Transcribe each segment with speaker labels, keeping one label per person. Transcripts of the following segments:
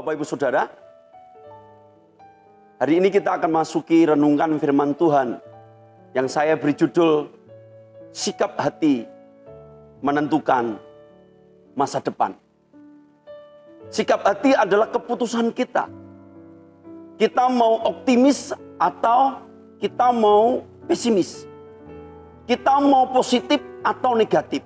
Speaker 1: Bapak Ibu Saudara. Hari ini kita akan masuki renungan firman Tuhan yang saya beri judul Sikap Hati Menentukan Masa Depan. Sikap hati adalah keputusan kita. Kita mau optimis atau kita mau pesimis. Kita mau positif atau negatif.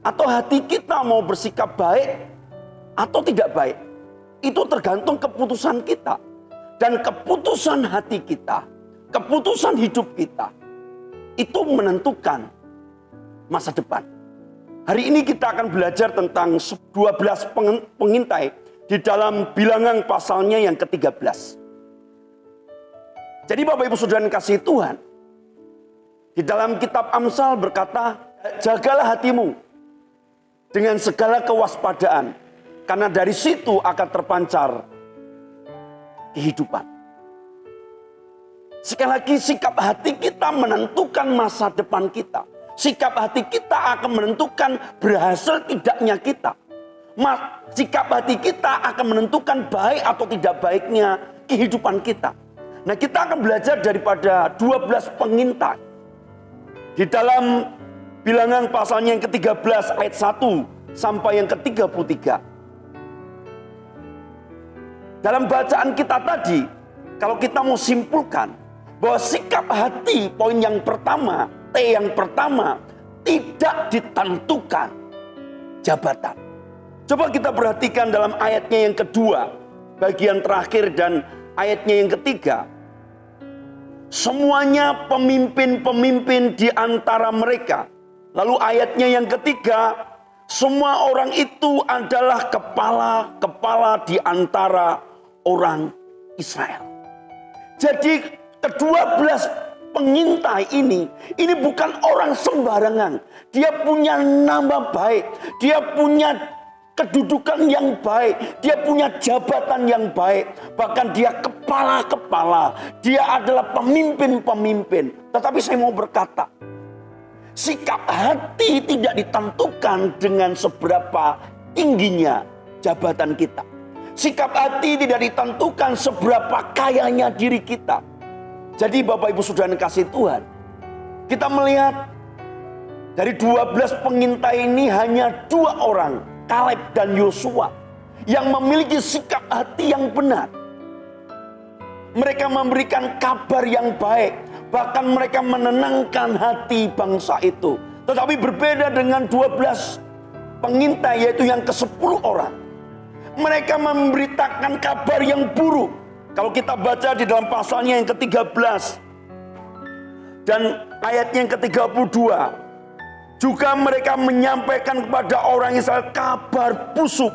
Speaker 1: Atau hati kita mau bersikap baik atau tidak baik. Itu tergantung keputusan kita. Dan keputusan hati kita, keputusan hidup kita, itu menentukan masa depan. Hari ini kita akan belajar tentang 12 pengintai di dalam Bilangan pasalnya yang ke-13. Jadi Bapak Ibu Saudara yang kasih Tuhan, di dalam kitab Amsal berkata, jagalah hatimu dengan segala kewaspadaan, karena dari situ akan terpancar kehidupan. Sekali lagi, sikap hati kita menentukan masa depan kita. Sikap hati kita akan menentukan berhasil tidaknya kita. Sikap hati kita akan menentukan baik atau tidak baiknya kehidupan kita. Nah, kita akan belajar daripada 12 pengintai. Di dalam Bilangan pasalnya yang ke-13 ayat 1 sampai yang ke-33. Dalam bacaan kita tadi, kalau kita mau simpulkan bahwa sikap hati, poin yang pertama, T yang pertama, tidak ditentukan jabatan. Coba kita perhatikan dalam ayatnya yang kedua, bagian terakhir dan ayatnya yang ketiga. Semuanya pemimpin-pemimpin di antara mereka. Lalu ayatnya yang ketiga, semua orang itu adalah kepala-kepala di antara orang Israel. Jadi ke-12 pengintai ini bukan orang sembarangan. Dia punya nama baik, dia punya kedudukan yang baik, dia punya jabatan yang baik. Bahkan dia kepala-kepala, dia adalah pemimpin-pemimpin. Tetapi saya mau berkata, sikap hati tidak ditentukan dengan seberapa tingginya jabatan kita. Sikap hati tidak ditentukan seberapa kayanya diri kita. Jadi Bapak Ibu Saudara yang kasih Tuhan, kita melihat dari 12 pengintai ini hanya 2 orang, Kaleb dan Yosua, yang memiliki sikap hati yang benar. Mereka memberikan kabar yang baik, bahkan mereka menenangkan hati bangsa itu. Tetapi berbeda dengan 12 pengintai, yaitu yang ke-10 orang. Mereka memberitakan kabar yang buruk. Kalau kita baca di dalam pasalnya yang ke-13 dan ayatnya yang ke-32, juga mereka menyampaikan kepada orang Israel kabar busuk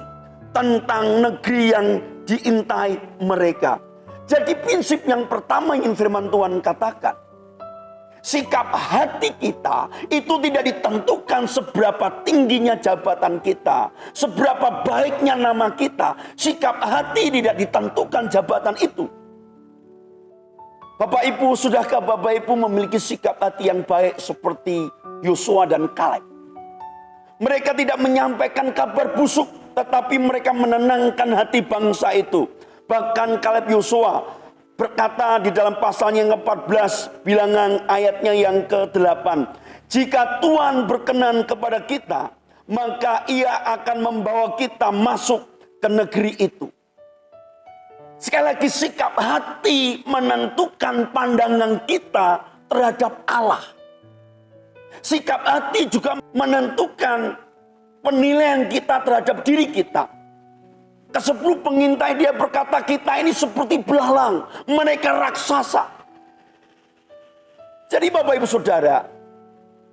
Speaker 1: tentang negeri yang diintai mereka. Jadi prinsip yang pertama yang firman Tuhan katakan, sikap hati kita itu tidak ditentukan seberapa tingginya jabatan kita, seberapa baiknya nama kita. Sikap hati tidak ditentukan jabatan itu. Bapak Ibu, sudahkah Bapak Ibu memiliki sikap hati yang baik seperti Yosua dan Kaleb? Mereka tidak menyampaikan kabar busuk, tetapi mereka menenangkan hati bangsa itu. Bahkan Kaleb Yosua berkata di dalam pasalnya yang ke-14, Bilangan ayatnya yang ke-8. Jika Tuhan berkenan kepada kita, maka Ia akan membawa kita masuk ke negeri itu. Sekali lagi, sikap hati menentukan pandangan kita terhadap Allah. Sikap hati juga menentukan penilaian kita terhadap diri kita. Ke-10 pengintai dia berkata, kita ini seperti belalang, mereka raksasa. Jadi Bapak Ibu Saudara,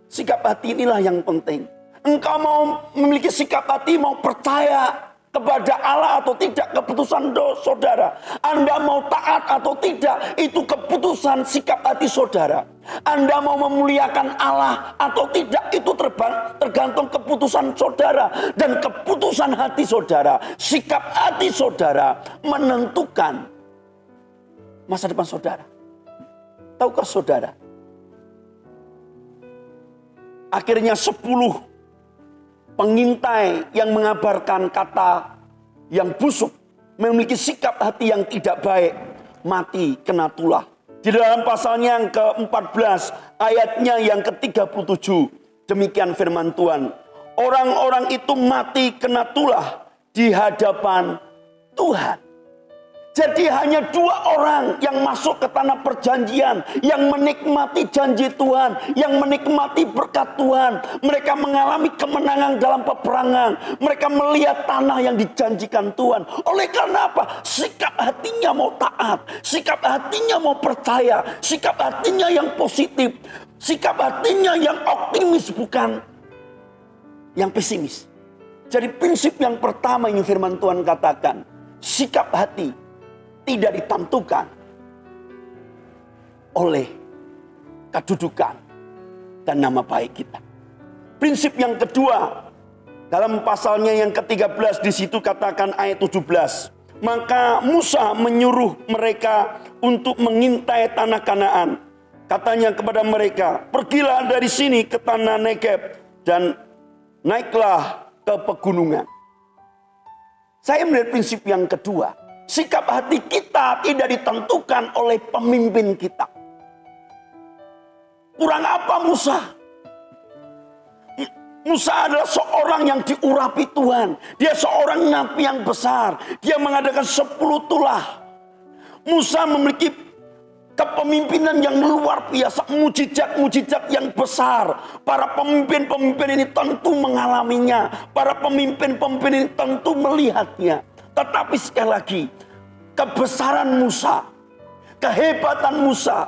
Speaker 1: sikap hati inilah yang penting. Engkau mau memiliki sikap hati, mau percaya kepada Allah atau tidak, keputusan saudara. Anda mau taat atau tidak, itu keputusan sikap hati saudara. Anda mau memuliakan Allah atau tidak, itu tergantung keputusan saudara. Dan keputusan hati saudara, sikap hati saudara menentukan masa depan saudara. Tahukah saudara, akhirnya 10 pengintai yang mengabarkan kata yang busuk, memiliki sikap hati yang tidak baik, mati kena tulah. Di dalam pasalnya yang ke-14, ayatnya yang ke-37, demikian firman Tuhan. Orang-orang itu mati kena tulah di hadapan Tuhan. Jadi hanya 2 orang yang masuk ke tanah perjanjian, yang menikmati janji Tuhan, yang menikmati berkat Tuhan. Mereka mengalami kemenangan dalam peperangan. Mereka melihat tanah yang dijanjikan Tuhan. Oleh karena apa? Sikap hatinya mau taat, sikap hatinya mau percaya, sikap hatinya yang positif, sikap hatinya yang optimis, bukan yang pesimis. Jadi prinsip yang pertama yang firman Tuhan katakan, sikap hati tidak ditentukan oleh kedudukan dan nama baik kita. Prinsip yang kedua, dalam pasalnya yang ke-13 di situ katakan ayat 17. Maka Musa menyuruh mereka untuk mengintai tanah Kanaan. Katanya kepada mereka, pergilah dari sini ke tanah Negeb dan naiklah ke pegunungan. Saya melihat prinsip yang kedua. Sikap hati kita tidak ditentukan oleh pemimpin kita. Kurang apa Musa? Musa adalah seorang yang diurapi Tuhan. Dia seorang nabi yang besar. Dia mengadakan 10 tulah. Musa memiliki kepemimpinan yang luar biasa. Mujizat-mujizat yang besar. Para pemimpin-pemimpin ini tentu mengalaminya. Para pemimpin-pemimpin ini tentu melihatnya. Tetapi sekali lagi, kebesaran Musa, kehebatan Musa,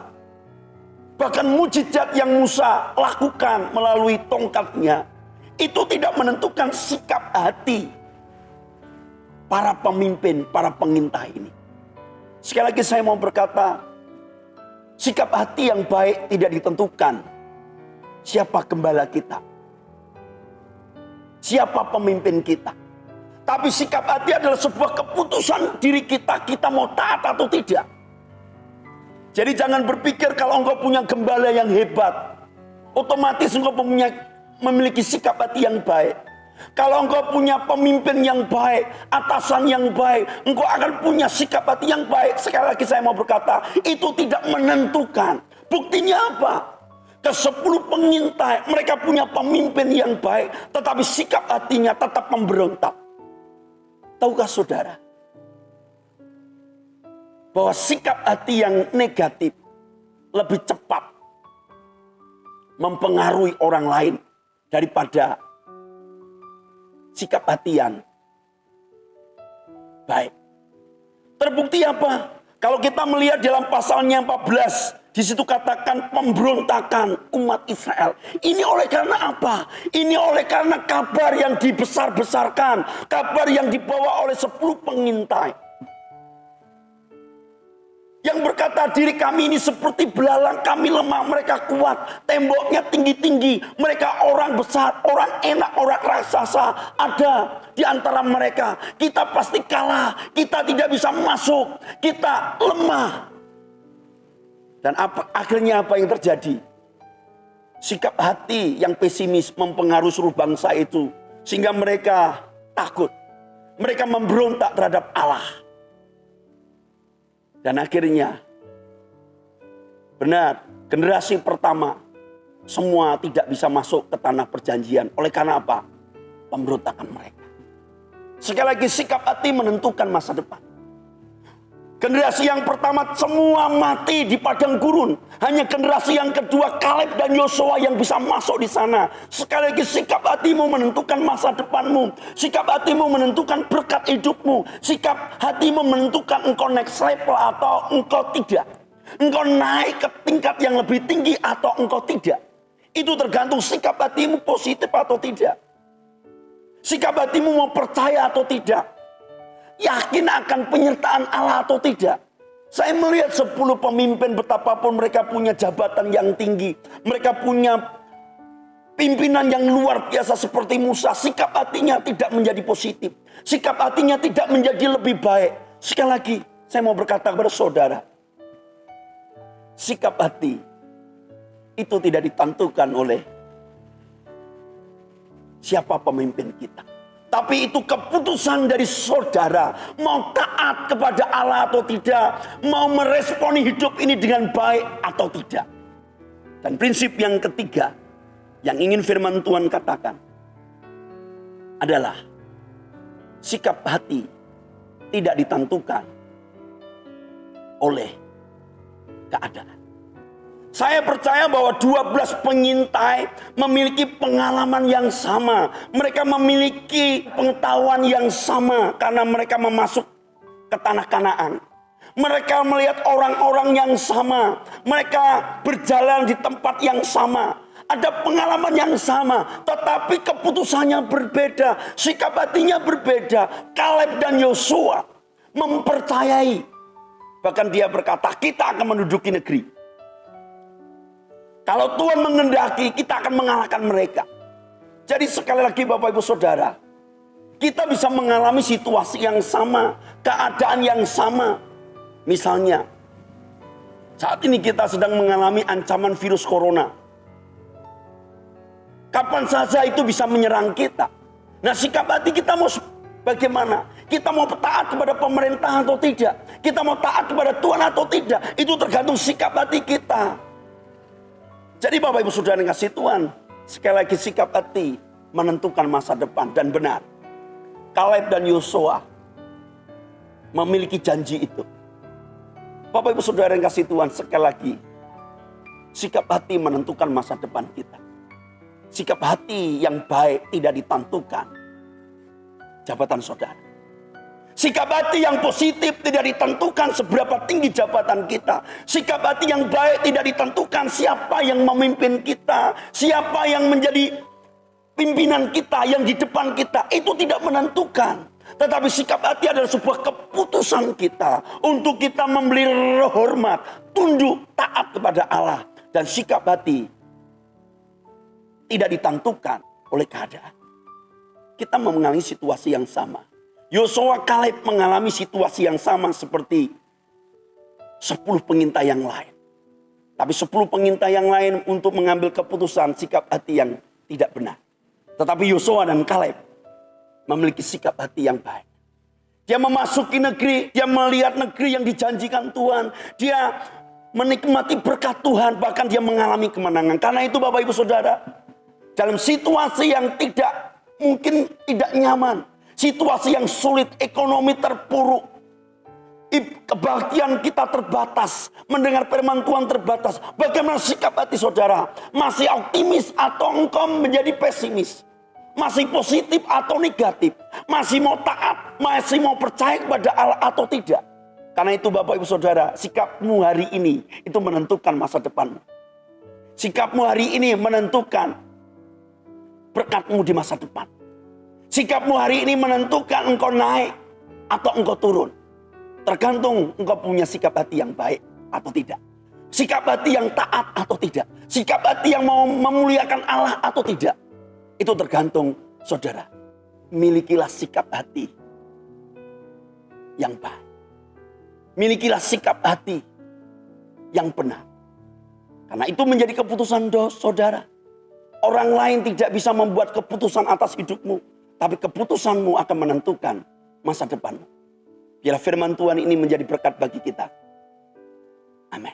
Speaker 1: bahkan mujizat yang Musa lakukan melalui tongkatnya, itu tidak menentukan sikap hati para pemimpin, para pengintai ini. Sekali lagi saya mau berkata, sikap hati yang baik tidak ditentukan siapa gembala kita, siapa pemimpin kita. Tapi sikap hati adalah sebuah keputusan diri kita. Kita mau taat atau tidak. Jadi jangan berpikir kalau engkau punya gembala yang hebat, otomatis engkau memiliki sikap hati yang baik. Kalau engkau punya pemimpin yang baik, atasan yang baik, engkau akan punya sikap hati yang baik. Sekali lagi saya mau berkata, itu tidak menentukan. Buktinya apa? Ke-10 pengintai, mereka punya pemimpin yang baik, tetapi sikap hatinya tetap memberontak. Tahukah saudara, bahwa sikap hati yang negatif lebih cepat mempengaruhi orang lain daripada sikap hati yang baik. Terbukti apa? Kalau kita melihat dalam pasalnya 14, di situ katakan pemberontakan umat Israel. Ini oleh karena apa? Ini oleh karena kabar yang dibesar-besarkan, kabar yang dibawa oleh 10 pengintai. Yang berkata diri kami ini seperti belalang, kami lemah, mereka kuat. Temboknya tinggi-tinggi, mereka orang besar, orang enak, orang raksasa. Ada di antara mereka. Kita pasti kalah, kita tidak bisa masuk, kita lemah. Dan akhirnya apa yang terjadi? Sikap hati yang pesimis mempengaruhi seluruh bangsa itu. Sehingga mereka takut. Mereka memberontak terhadap Allah. Dan akhirnya, benar, generasi pertama, semua tidak bisa masuk ke tanah perjanjian. Oleh karena apa? Pemberontakan mereka. Sekali lagi, sikap hati menentukan masa depan. Generasi yang pertama semua mati di padang gurun. Hanya generasi yang kedua Kaleb dan Yosua yang bisa masuk di sana. Sekali lagi, sikap hatimu menentukan masa depanmu. Sikap hatimu menentukan berkat hidupmu. Sikap hatimu menentukan engkau next level atau engkau tidak. Engkau naik ke tingkat yang lebih tinggi atau engkau tidak. Itu tergantung sikap hatimu positif atau tidak. Sikap hatimu mau percaya atau tidak. Yakin akan penyertaan Allah atau tidak. Saya melihat 10 pemimpin, betapapun mereka punya jabatan yang tinggi, mereka punya pimpinan yang luar biasa seperti Musa, sikap hatinya tidak menjadi positif, sikap hatinya tidak menjadi lebih baik. Sekali lagi saya mau berkata kepada saudara, sikap hati itu tidak ditentukan oleh siapa pemimpin kita, Tapi itu keputusan dari saudara. Mau taat kepada Allah atau tidak. Mau meresponi hidup ini dengan baik atau tidak. Dan prinsip yang ketiga yang ingin firman Tuhan katakan adalah sikap hati tidak ditentukan oleh keadaan. Saya percaya bahwa 12 pengintai memiliki pengalaman yang sama. Mereka memiliki pengetahuan yang sama karena mereka memasuk ke tanah Kanaan. Mereka melihat orang-orang yang sama. Mereka berjalan di tempat yang sama. Ada pengalaman yang sama, tetapi keputusannya berbeda. Sikap hatinya berbeda. Kaleb dan Yosua mempercayai. Bahkan dia berkata, kita akan menduduki negeri. Kalau Tuhan menghendaki, kita akan mengalahkan mereka. Jadi sekali lagi Bapak Ibu Saudara, kita bisa mengalami situasi yang sama, keadaan yang sama. Misalnya, saat ini kita sedang mengalami ancaman virus corona. Kapan saja itu bisa menyerang kita. Nah, sikap hati kita mau bagaimana? Kita mau taat kepada pemerintah atau tidak? Kita mau taat kepada Tuhan atau tidak? Itu tergantung sikap hati kita. Jadi Bapak Ibu Saudara yang kasih Tuhan, sekali lagi sikap hati menentukan masa depan. Dan benar, Kaleb dan Yosua memiliki janji itu. Bapak Ibu Saudara yang kasih Tuhan, sekali lagi, sikap hati menentukan masa depan kita. Sikap hati yang baik tidak ditentukan jabatan saudara. Sikap hati yang positif tidak ditentukan seberapa tinggi jabatan kita. Sikap hati yang baik tidak ditentukan siapa yang memimpin kita. Siapa yang menjadi pimpinan kita, yang di depan kita. Itu tidak menentukan. Tetapi sikap hati adalah sebuah keputusan kita. Untuk kita memberi hormat, tunduk, taat kepada Allah. Dan sikap hati tidak ditentukan oleh keadaan. Kita mengalami situasi yang sama. Yosua Kaleb mengalami situasi yang sama seperti 10 pengintai yang lain. Tapi 10 pengintai yang lain untuk mengambil keputusan sikap hati yang tidak benar. Tetapi Yosua dan Kaleb memiliki sikap hati yang baik. Dia memasuki negeri, dia melihat negeri yang dijanjikan Tuhan. Dia menikmati berkat Tuhan, bahkan dia mengalami kemenangan. Karena itu Bapak Ibu Saudara, dalam situasi yang mungkin tidak nyaman, situasi yang sulit, ekonomi terpuruk, kebahagiaan kita terbatas, mendengar firman Tuhan terbatas. Bagaimana sikap hati saudara? Masih optimis atau engkau menjadi pesimis? Masih positif atau negatif? Masih mau taat, masih mau percaya kepada Allah atau tidak? Karena itu Bapak Ibu Saudara, sikapmu hari ini itu menentukan masa depanmu. Sikapmu hari ini menentukan berkatmu di masa depan. Sikapmu hari ini menentukan engkau naik atau engkau turun. Tergantung engkau punya sikap hati yang baik atau tidak. Sikap hati yang taat atau tidak. Sikap hati yang mau memuliakan Allah atau tidak. Itu tergantung saudara. Milikilah sikap hati yang baik. Milikilah sikap hati yang benar. Karena itu menjadi keputusan saudara. Orang lain tidak bisa membuat keputusan atas hidupmu. Tapi keputusanmu akan menentukan masa depanmu. Biar firman Tuhan ini menjadi berkat bagi kita. Amin.